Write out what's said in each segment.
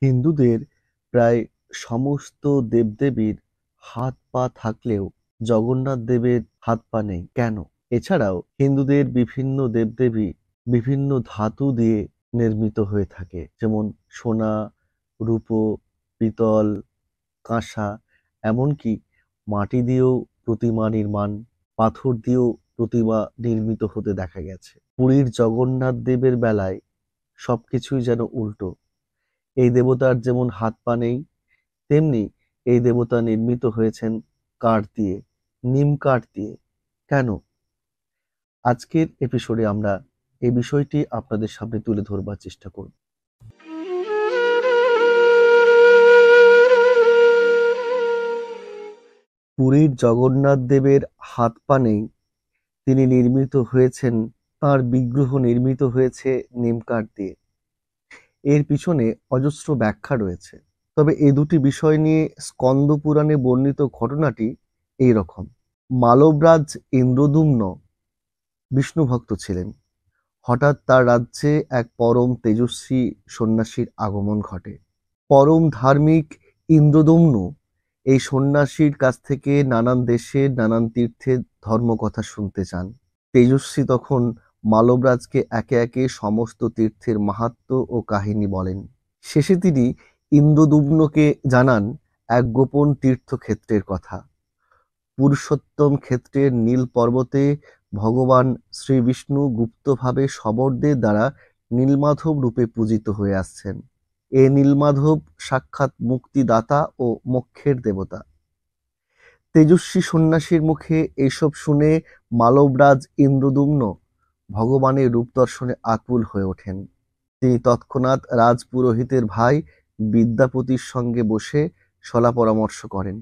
হিন্দুদের প্রায় সমস্ত দেবদেবীর হাত পা থাকলেও জগন্নাথ দেবের হাত পা নেই কেন? এছাড়াও হিন্দুদের বিভিন্ন দেবদেবী বিভিন্ন ধাতু দিয়ে নির্মিত হয়ে থাকে, যেমন সোনা, রূপো, পিতল, কাঁসা, এমনকি মাটি দিয়েও প্রতিমা নির্মাণ, পাথর দিয়েও প্রতিমা নির্মিত হতে দেখা গেছে। পুরীর জগন্নাথ দেবের বেলায় সবকিছুই যেন উল্টো। এই দেবতার যেমন হাত পা নেই, তেমনি এই দেবতা নির্মিত হয়েছেন কাঠ দিয়ে, নিম কাঠ দিয়ে। কেন? আজকের এপিসোডে আমরা এই বিষয়টি আপনাদের সামনে তুলে ধরবার চেষ্টা করব। পুরীর জগন্নাথ দেবের হাত পা নেই, তিনি নির্মিত হয়েছেন, তাঁর বিগ্রহ নির্মিত হয়েছে নিম কাঠ দিয়ে। এর পিছনে অজস্র ব্যাখ্যা রয়েছে, তবে এই দুটি বিষয় নিয়ে স্কন্দ পুরাণে বর্ণিত ঘটনাটি এই রকম। মালবরাজ ইন্দ্রদ্যুম্ন বিষ্ণু ভক্ত ছিলেন। হঠাৎ তার রাজ্যে এক পরম তেজস্বী সন্ন্যাসীর আগমন ঘটে। পরম ধার্মিক ইন্দ্রদ্যুম্ন এই সন্ন্যাসীর কাছ থেকে নানান দেশে নানান তীর্থের ধর্মকথা শুনতে চান। তেজস্বী তখন মালবরাজকে একে একে সমস্ত তীর্থের মাহাত্ম্য ও কাহিনী বলেন। শেষে তিনি ইন্দ্রদ্যুম্নকে জানান এক গোপন তীর্থক্ষেত্রের কথা। পুরুষোত্তম ক্ষেত্রের নীল পর্বতে ভগবান শ্রীবিষ্ণু গুপ্তভাবে শবরদের দ্বারা নীলমাধব রূপে পূজিত হয়ে আসছেন। এ নীলমাধব সাক্ষাৎ মুক্তিদাতা ও মোক্ষের দেবতা। তেজস্বী সন্ন্যাসীর মুখে এইসব শুনে মালবরাজ ইন্দ্রদ্যুম্ন ভগবানের রূপ দর্শনে আকুল হয়ে ওঠেন। তিনি তৎক্ষণাৎ রাজপুরোহিতের ভাই বিদ্যাপতির সঙ্গে বসে সলা পরামর্শ করেন।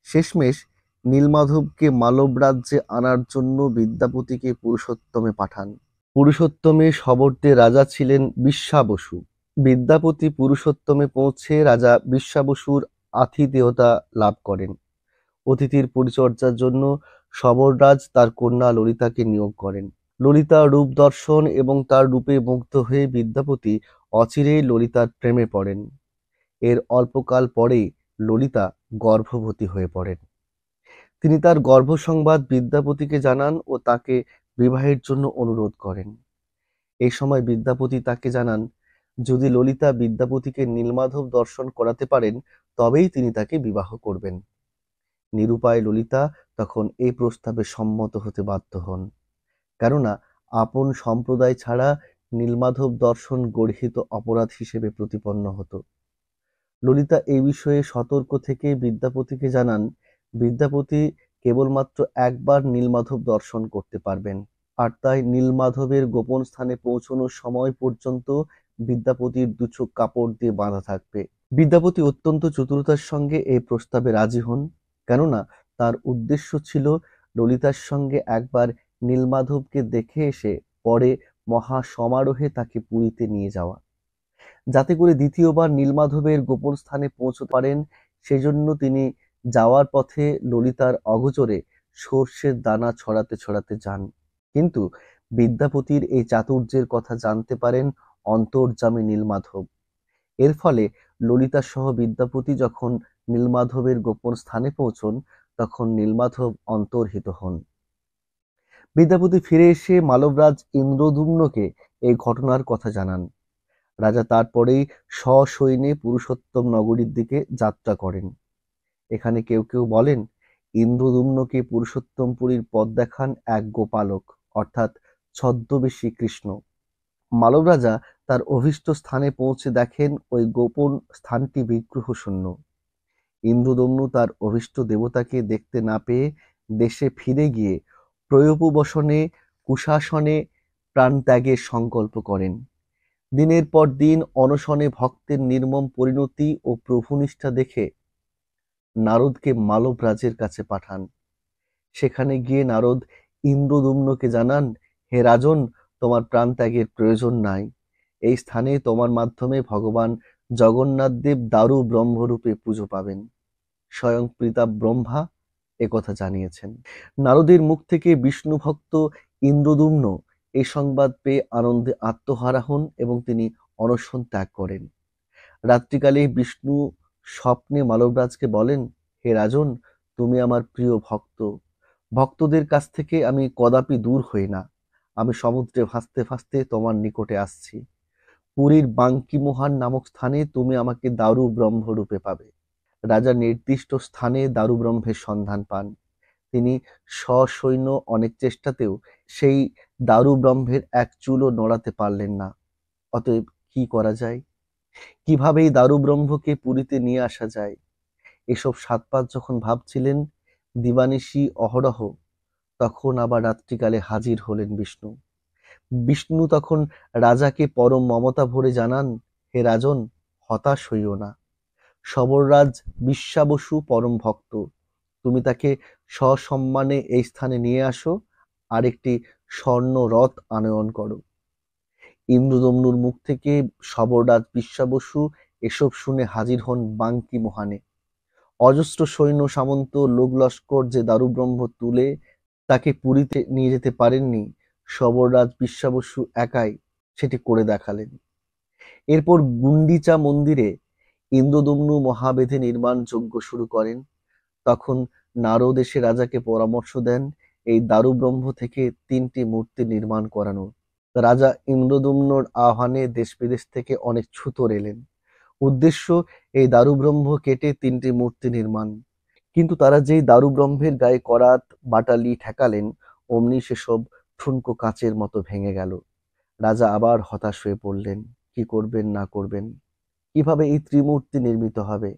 শেষমেশ নীলমাধবকে মালব রাজ্যে আনার জন্য বিদ্যাপতিকে পুরুষোত্তমে পাঠান। পুরুষোত্তমে শবরদের রাজা ছিলেন বিশ্বাবসু। বিদ্যাপতি পুরুষোত্তমে পৌঁছে রাজা বিশ্বাবসুর আতিথেয়তা লাভ করেন। অতিথির পরিচর্যার জন্য শবররাজ তার কন্যা ললিতাকে নিয়োগ করেন। ললিতার রূপ দর্শন এবং তার রূপে মুগ্ধ হয়ে বিদ্যাপতি অচিরেই ললিতার প্রেমে পড়েন। এর অল্পকাল পরেই ললিতা গর্ভবতী হয়ে পড়েন। তিনি তার গর্ভ সংবাদ বিদ্যাপতিকে জানান ও তাকে বিবাহের জন্য অনুরোধ করেন। এই সময় বিদ্যাপতি তাকে জানান, যদি ললিতা বিদ্যাপতিকে নীলমাধব দর্শন করাতে পারেন তবেই তিনি তাকে বিবাহ করবেন। নিরুপায় ললিতা তখন এই প্রস্তাবে সম্মত হতে বাধ্য হন, কেননা আপন সম্প্রদায় ছাড়া নীলমাধব দর্শন গর্হিত অপরাধ হিসেবে প্রতিপন্ন হতো। ললিতা এই বিষয়ে সতর্ক থেকে বিদ্যাপতিকে জানান, বিদ্যাপতি কেবলমাত্র একবার নীলমাধব দর্শন করতে পারবেন, আর তাই নীলমাধবের গোপন স্থানে পৌঁছানোর সময় পর্যন্ত বিদ্যাপতির দু চোখ কাপড় দিয়ে বাঁধা থাকবে। বিদ্যাপতি অত্যন্ত চতুরতার সঙ্গে এই প্রস্তাবে রাজি হন, কেননা তার উদ্দেশ্য ছিল ললিতার সঙ্গে একবার নীলমাধবকে দেখে এসে পরে মহা সমারোহে তাকে পুরীতে নিয়ে যাওয়া, যাতে করে দ্বিতীয়বার নীলমাধবের গোপন স্থানে পৌঁছতে পারেন। সেজন্য তিনি যাওয়ার পথে ললিতার অগোচরে সর্ষের দানা ছড়াতে ছড়াতে যান। কিন্তু বিদ্যাপতির এই চাতুর্যের কথা জানতে পারেন অন্তর্যামী নীলমাধব। এর ফলে ললিতা সহ বিদ্যাপতি যখন নীলমাধবের গোপন স্থানে পৌঁছন তখন নীলমাধব অন্তর্হিত হন। বিদ্যাপতি ফিরে এসে মালবরাজ ইন্দ্রদ্যুম্নকে এই ঘটনার কথা জানান। রাজা তারপরেই সসৈন্যে পুরুষোত্তম নগরীর দিকে যাত্রা করেন। এখানে কেউ কেউ বলেন, ইন্দ্রদ্যুম্নকে পুরুষোত্তমপুরীর পথ দেখান এক গোপালক, অর্থাৎ ছদ্মবেশী কৃষ্ণ। মালব রাজা তার অভীষ্ট স্থানে পৌঁছে দেখেন ওই গোপন স্থানটি বিগ্রহ শূন্য। ইন্দ্রদ্যুম্ন তার অভীষ্ট দেবতাকে দেখতে না পেয়ে দেশে ফিরে গিয়ে প্রয়োপবসনে কুশাসনে প্রাণত্যাগের সংকল্প করেন। দিনের পর দিন অনশনে ভক্তের নির্মম পরিণতি ও প্রভুনিষ্ঠা দেখে নারদকে মালব রাজের কাছে পাঠান। সেখানে গিয়ে নারদ ইন্দ্রদ্যুম্নকে জানান, হে রাজন, তোমার প্রাণত্যাগের প্রয়োজন নাই। এই স্থানে তোমার মাধ্যমে ভগবান জগন্নাথ দেব দারু ব্রহ্মরূপে পুজো পাবেন। স্বয়ং পিতা ব্রহ্মা একথা জানিয়েছেন। নারদের মুখ থেকে বিষ্ণু ভক্ত ইন্দ্রদ্যুম্ন এই সংবাদ পেয়ে আনন্দে আত্মহারা হন এবং তিনি অনশন ত্যাগ করেন। রাত্রিকালে বিষ্ণু স্বপ্নে মালবরাজকে বলেন, হে রাজন, তুমি আমার প্রিয় ভক্ত। ভক্তদের কাছ থেকে আমি কদাপি দূর হই না। আমি সমুদ্রে ভাসতে ভাসতে তোমার নিকটে আসছি। পুরীর বাঙ্কিমোহান নামক স্থানে তুমি আমাকে দারু ব্রহ্ম রূপে পাবে। রাজা নির্দিষ্ট স্থানে দারু ব্রহ্মের সন্ধান পান। তিনি সসৈন্য অনেক চেষ্টাতেও সেই দারু ব্রহ্মের এক চুলও নড়াতে পারলেন না। অতএব কি করা যায়? কিভাবে এই দারু ব্রহ্মকে পুরীতে নিয়ে আসা যায়? এসব সাতপাঁচ যখন ভাবছিলেন দিবানিশি অহরহ, তখন আবার রাত্রিকালে হাজির হলেন বিষ্ণু। বিষ্ণু তখন রাজাকে পরম মমতা ভরে জানান, হে রাজন, হতাশ হইও না। সবররাজ বিশ্বাবসু পরম ভক্ত। তুমি তাকে সসম্মানে এই স্থানে নিয়ে আসো আর একটি স্বর্ণ রথ আনয়ন করো। ইন্দ্রদম্নুর মুখ থেকে সবররাজ বিশ্বাবসু এসব শুনে হাজির হন বাঙ্কিমোহানে। অজস্র সৈন্য সামন্ত লোকলস্কর যে দারুব্রহ্ম তুলে তাকে পুরীতে নিয়ে যেতে পারেননি, সবররাজ বিশ্বাবসু একাই সেটি করে দেখালেন। এরপর গুন্ডিচা মন্দিরে ইন্দ্রদম্নু মহাবেধে নির্মাণ যজ্ঞ শুরু করেন। তখন নারদ এসে রাজাকে পরামর্শ দেন এই দারুব্রহ্ম থেকে ৩টি মূর্তি নির্মাণ করানোর। রাজা ইন্দ্রদম্নুর আহ্বানে দেশ বিদেশ থেকে অনেক ছুতর এলেন। উদ্দেশ্য এই দারুব্রহ্ম কেটে ৩টি মূর্তি নির্মাণ। কিন্তু তারা যেই দারুব্রহ্মের গায়ে করাত বাটালি ঠেকালেন, অমনি সেসব ঠুনকো কাচের মতো ভেঙে গেল। রাজা আবার হতাশ হয়ে পড়লেন। কি করবেন না করবেন? কিভাবে এই ত্রিমূর্তি নির্মিত হবে?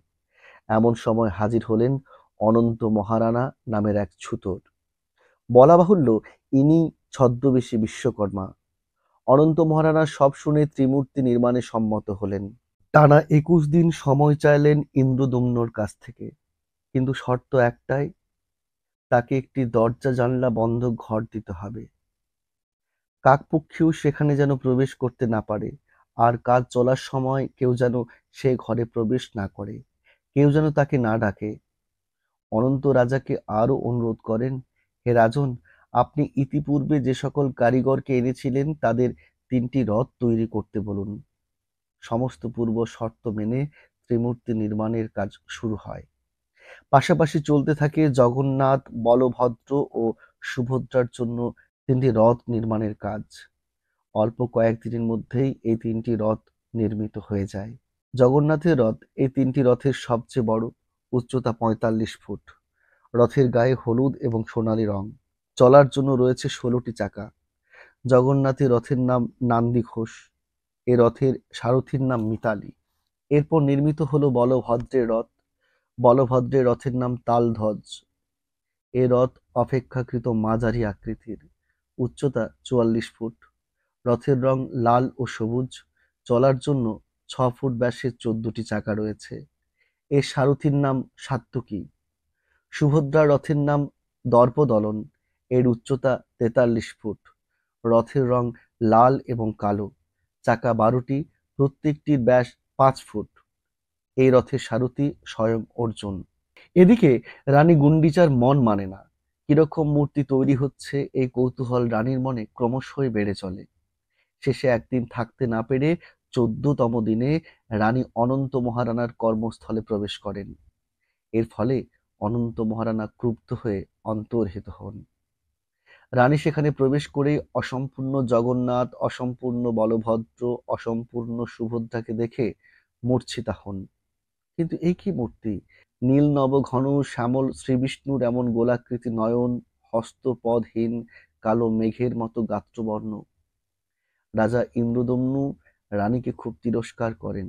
এমন সময় হাজির হলেন অনন্ত মহারানা নামের এক ছুতর। বলা বাহুল্য, ইনি ছদ্মবেশী বিশ্বকর্মা। অনন্ত মহারানা সব শুনে ত্রিমূর্তি নির্মাণে সম্মত হলেন। টানা ২১ দিন সময় চাইলেন ইন্দ্রদম্নুর কাছ থেকে, কিন্তু শর্ত একটাই, তাকে একটি দরজা জানলা বন্ধ ঘর দিতে হবে। কাকপক্ষীও সেখানে যেন প্রবেশ করতে না পারে, আর কাজ চলার সময় কেউ যেন সে ঘরে প্রবেশ না করে, কেউ যেন তাকে না ডাকে। অনন্ত রাজাকে আরও অনুরোধ করেন, হে রাজন, আপনি ইতিপূর্বে যে সকল কারিগরকে এনেছিলেন তাদের ৩টি রথ তৈরি করতে বলুন। সমস্ত পূর্ব শর্ত মেনে ত্রিমূর্তি নির্মাণের কাজ শুরু হয়। পাশাপাশি চলতে থাকে জগন্নাথ, বলভদ্র ও সুভদ্রার জন্য ৩টি রথ নির্মাণের কাজ। অল্প কয়েকদিনের মধ্যেই এই ৩টি রথ নির্মিত হয়ে যায়। জগন্নাথের রথ এই ৩টি রথের সবচেয়ে বড়, উচ্চতা ৪৫ ফুট। রথের গায়ে হলুদ এবং সোনালী রং। চলার জন্য রয়েছে ১৬টি চাকা। জগন্নাথের রথের নাম নান্দিঘোষ। এ রথের সারথীর নাম মিতালি। এরপর নির্মিত হলো বলভদ্রের রথ। বলভদ্রের রথের নাম তালধ্বজ। এ রথ অপেক্ষাকৃত মাঝারি আকৃতির, উচ্চতা ৪৪ ফুট। রথের রং লাল ও সবুজ। চলার জন্য ৬ ফুট ব্যাসের ১৪টি চাকা রয়েছে। এর সারথীর নাম সাত্ত্বকী। সুভদ্রার রথের নাম দর্পদলন। এর উচ্চতা ৪৩ ফুট। রথের রং লাল এবং কালো। চাকা ১২টি, প্রত্যেকটির ব্যাস ৫ ফুট। এই রথের সারথি স্বয়ং অর্জুন। এদিকে রানী গুন্ডিচার মন মানে না। কিরকম মূর্তি তৈরি হচ্ছে এই কৌতূহল রানীর মনে ক্রমশই বেড়ে চলে। শেষে একদিন থাকতে না পেরে ১৪তম দিনে রানী অনন্ত মহারানার কর্মস্থলে প্রবেশ করেন। এর ফলে অনন্ত মহারানা ক্রুব্ধ হয়ে অন্তর্হিত হন। রানী সেখানে প্রবেশ করে অসম্পূর্ণ জগন্নাথ, অসম্পূর্ণ বলভদ্র, অসম্পূর্ণ সুভদ্রাকে দেখে মূর্ছিতা হন। কিন্তু এই কি মূর্তি! নীল নব ঘন শ্যামল শ্রীবিষ্ণুর এমন গোলাকৃতি নয়ন, হস্ত পদহীন, কালো মেঘের মতো গাত্রবর্ণ। রাজা ইন্দ্রদম্নু রানীকে খুব তিরস্কার করেন,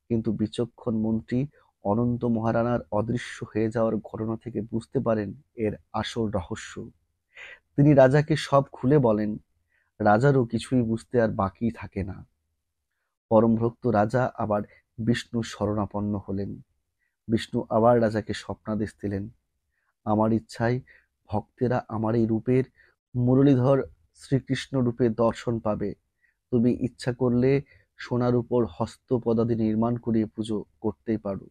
কিন্তু বিচক্ষণ মন্ত্রী অনন্ত মহারানার অদৃশ্য হয়ে যাওয়ার ঘটনা থেকে বুঝতে পারেন এর আসল রহস্য। তিনি রাজাকে সব খুলে বলেন। রাজারও কিছুই বুঝতে আর বাকি থাকে না। পরমভক্ত রাজা আবার বিষ্ণুর শরণাপন্ন হলেন। বিষ্ণু আবার রাজাকে স্বপ্নাদেশ দিলেন, আমার ইচ্ছায় ভক্তেরা আমার এই রূপের মুরলীধর শ্রীকৃষ্ণ রূপে দর্শন পাবে। তুমি ইচ্ছা করলে সোনার উপর হস্তপদাদি নির্মাণ করিয়ে পুজো করতেই পারো।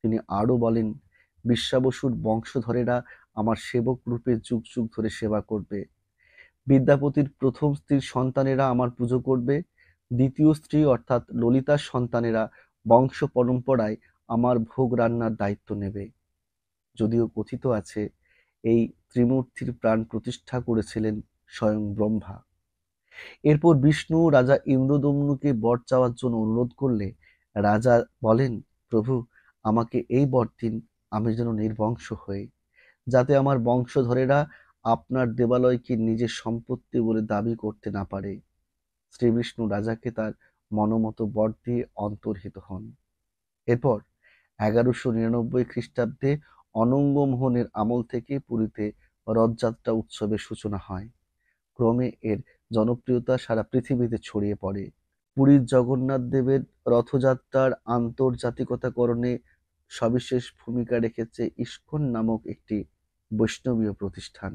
তিনি আরও বলেন, বিশ্বাবসুর বংশধরেরা আমার সেবক রূপে যুগ যুগ ধরে সেবা করবে। বিদ্যাপতির প্রথম স্ত্রীর সন্তানেরা আমার পুজো করবে। দ্বিতীয় স্ত্রী অর্থাৎ ললিতার সন্তানেরা বংশ পরম্পরায় আমার ভোগ রান্নার দায়িত্ব নেবে। যদিও কথিত আছে এই ত্রিমূর্তির প্রাণ প্রতিষ্ঠা করেছিলেন স্বয়ং ব্রহ্মা। এরপর বিষ্ণু রাজা ইন্দ্রদম্নুকে বর চাওয়ার জন্য অনুরোধ করলে রাজা বলেন, প্রভু, আমাকে এই বর দিন, আমি যেন নির্বংশ হই, যাতে আমার বংশধরেরা আপনার দেবালয়কে নিজের সম্পত্তি বলে দাবি করতে না পারে। শ্রীবিষ্ণু রাজাকে তার মনোমতো বর দিয়ে অন্তর্হিত হন। এরপর 1199 খ্রিস্টাব্দে অনঙ্গ মোহনের আমল থেকে পুরীতে রথযাত্রা উৎসবের সূচনা হয়। ক্রমে এর জনপ্রিয়তা সারা পৃথিবীতে ছড়িয়ে পড়ে। পুরীর জগন্নাথ দেবের রথযাত্রার আন্তর্জাতিকতাকরণে সবিশেষ ভূমিকা রেখেছে ইস্কন নামক একটি বৈষ্ণবীয় প্রতিষ্ঠান।